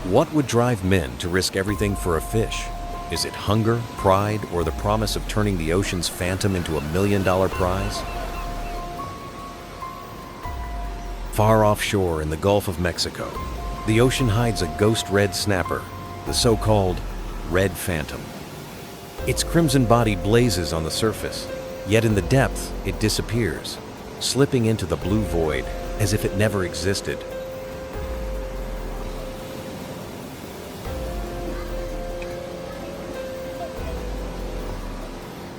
What would drive men to risk everything for a fish? Is it hunger, pride, or the promise of turning the ocean's phantom into $1 million prize? Far offshore in the Gulf of Mexico, the ocean hides a ghost red snapper, the so-called red phantom. Its crimson body blazes on the surface, yet in the depth it disappears, slipping into the blue void as if it never existed.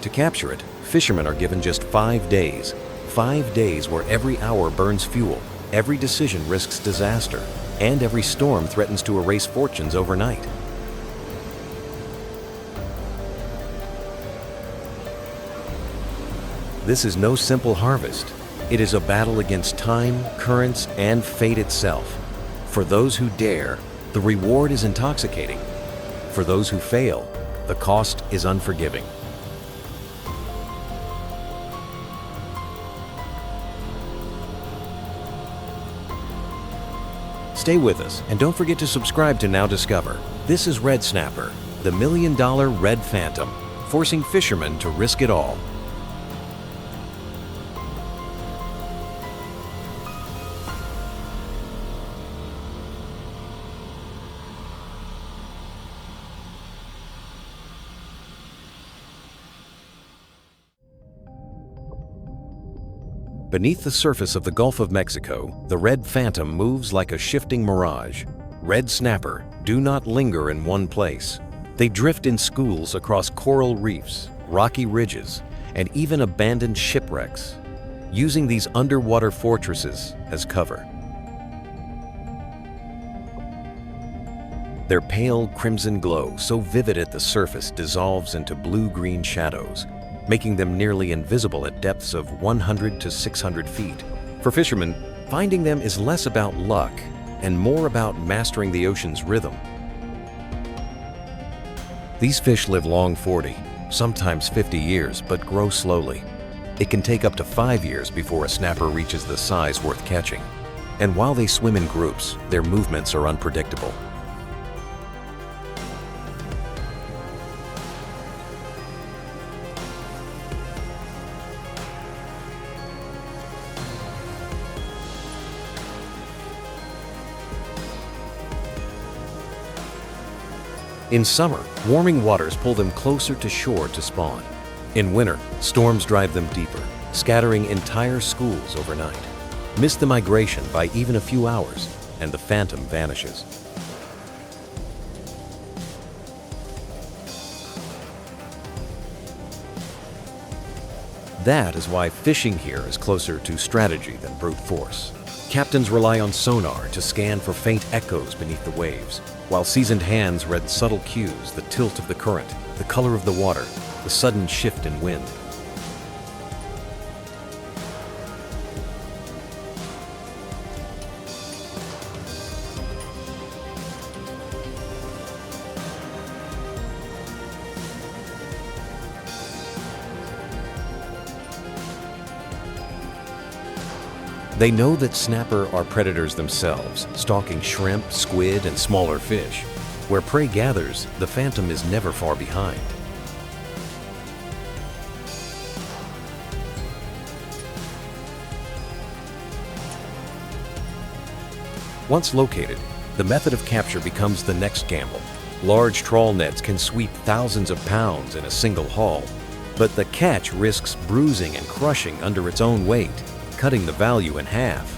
To capture it, fishermen are given just 5 days. 5 days where every hour burns fuel, every decision risks disaster, and every storm threatens to erase fortunes overnight. This is no simple harvest. It is a battle against time, currents, and fate itself. For those who dare, the reward is intoxicating. For those who fail, the cost is unforgiving. Stay with us, and don't forget to subscribe to Now Discover. This is Red Snapper, the $1 million red phantom, forcing fishermen to risk it all. Beneath the surface of the Gulf of Mexico, the red phantom moves like a shifting mirage. Red snapper do not linger in one place. They drift in schools across coral reefs, rocky ridges, and even abandoned shipwrecks, using these underwater fortresses as cover. Their pale crimson glow, so vivid at the surface, dissolves into blue-green shadows, making them nearly invisible at depths of 100 to 600 feet. For fishermen, finding them is less about luck and more about mastering the ocean's rhythm. These fish live long 40, sometimes 50 years, but grow slowly. It can take up to 5 years before a snapper reaches the size worth catching. And while they swim in groups, their movements are unpredictable. In summer, warming waters pull them closer to shore to spawn. In winter, storms drive them deeper, scattering entire schools overnight. Miss the migration by even a few hours, and the phantom vanishes. That is why fishing here is closer to strategy than brute force. Captains rely on sonar to scan for faint echoes beneath the waves, while seasoned hands read subtle cues: the tilt of the current, the color of the water, the sudden shift in wind. They know that snapper are predators themselves, stalking shrimp, squid, and smaller fish. Where prey gathers, the phantom is never far behind. Once located, the method of capture becomes the next gamble. Large trawl nets can sweep thousands of pounds in a single haul, but the catch risks bruising and crushing under its own weight, cutting the value in half.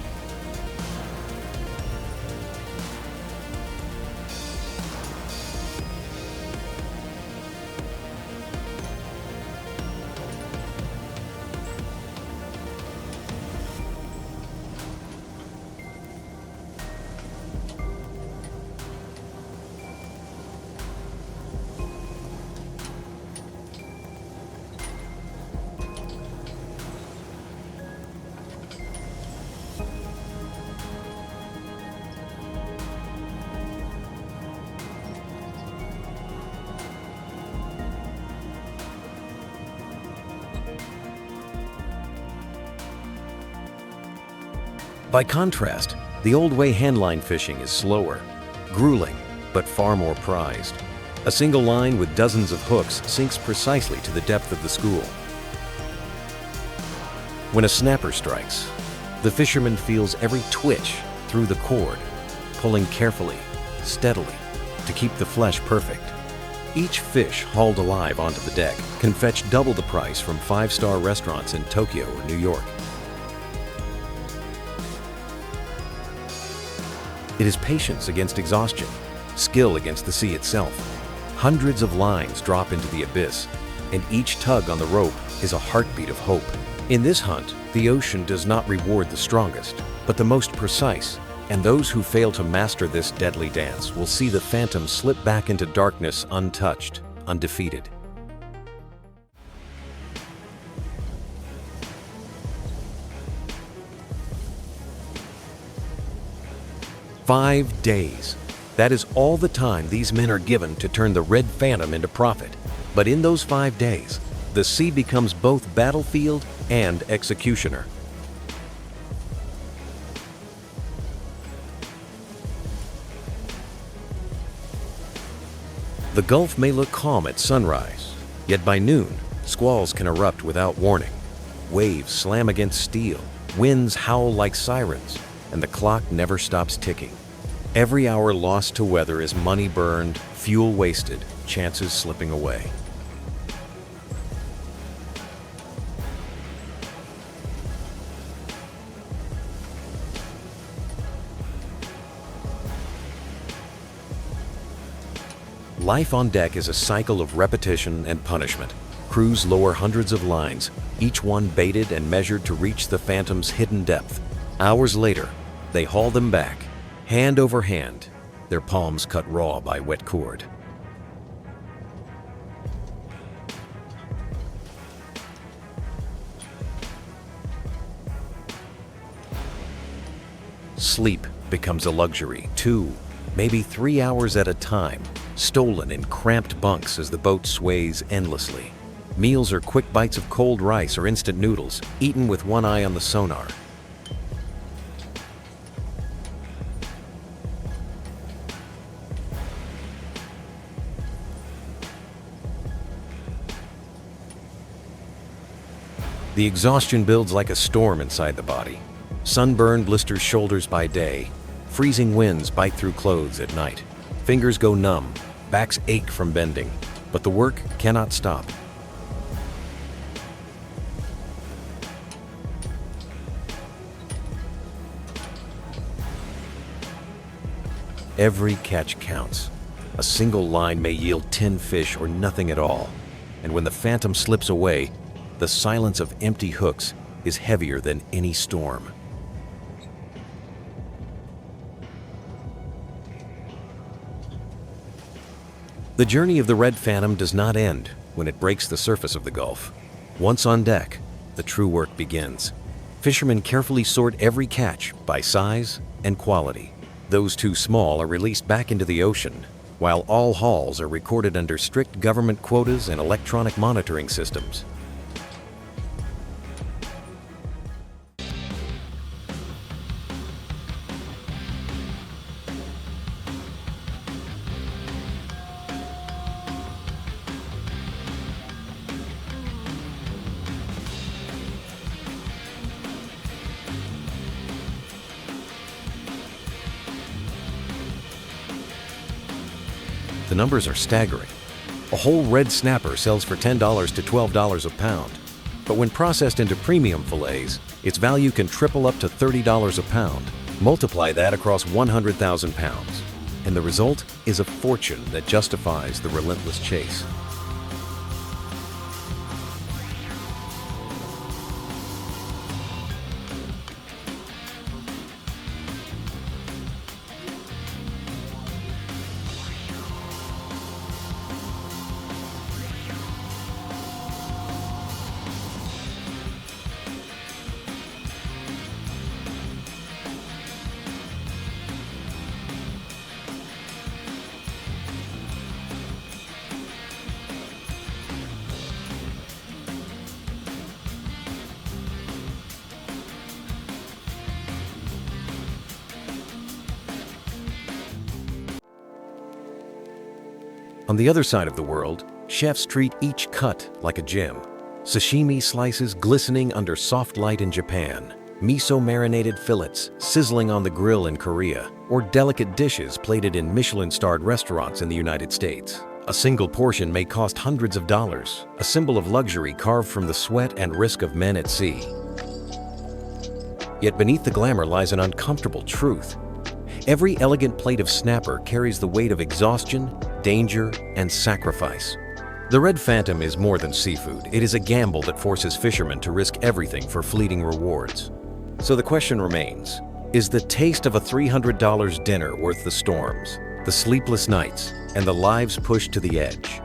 By contrast, the old way handline fishing is slower, grueling, but far more prized. A single line with dozens of hooks sinks precisely to the depth of the school. When a snapper strikes, the fisherman feels every twitch through the cord, pulling carefully, steadily, to keep the flesh perfect. Each fish hauled alive onto the deck can fetch double the price from five-star restaurants in Tokyo or New York. It is patience against exhaustion, skill against the sea itself. Hundreds of lines drop into the abyss, and each tug on the rope is a heartbeat of hope. In this hunt, the ocean does not reward the strongest, but the most precise, and those who fail to master this deadly dance will see the phantom slip back into darkness untouched, undefeated. "5 days. That is all the time these men are given to turn the Red Phantom into profit. But in those 5 days, the sea becomes both battlefield and executioner. The Gulf may look calm at sunrise, yet by noon, squalls can erupt without warning. Waves slam against steel, winds howl like sirens, and the clock never stops ticking. Every hour lost to weather is money burned, fuel wasted, chances slipping away. Life on deck is a cycle of repetition and punishment. Crews lower hundreds of lines, each one baited and measured to reach the Phantom's hidden depth. Hours later, they haul them back, hand over hand, their palms cut raw by wet cord. Sleep becomes a luxury, 2, maybe 3 hours at a time, stolen in cramped bunks as the boat sways endlessly. Meals are quick bites of cold rice or instant noodles, eaten with one eye on the sonar. The exhaustion builds like a storm inside the body. Sunburn blisters shoulders by day. Freezing winds bite through clothes at night. Fingers go numb. Backs ache from bending. But the work cannot stop. Every catch counts. A single line may yield 10 fish or nothing at all. And when the Phantom slips away, the silence of empty hooks is heavier than any storm. The journey of the Red Phantom does not end when it breaks the surface of the Gulf. Once on deck, the true work begins. Fishermen carefully sort every catch by size and quality. Those too small are released back into the ocean, while all hauls are recorded under strict government quotas and electronic monitoring systems. The numbers are staggering. A whole red snapper sells for $10 to $12 a pound. But when processed into premium fillets, its value can triple up to $30 a pound. Multiply that across 100,000 pounds, and the result is a fortune that justifies the relentless chase. On the other side of the world, chefs treat each cut like a gem. Sashimi slices glistening under soft light in Japan, miso-marinated fillets sizzling on the grill in Korea, or delicate dishes plated in Michelin-starred restaurants in the United States. A single portion may cost hundreds of dollars, a symbol of luxury carved from the sweat and risk of men at sea. Yet beneath the glamour lies an uncomfortable truth. Every elegant plate of snapper carries the weight of exhaustion, danger, and sacrifice. The red phantom is more than seafood. It is a gamble that forces fishermen to risk everything for fleeting rewards. So the question remains, is the taste of a $300 dinner worth the storms, the sleepless nights, and the lives pushed to the edge?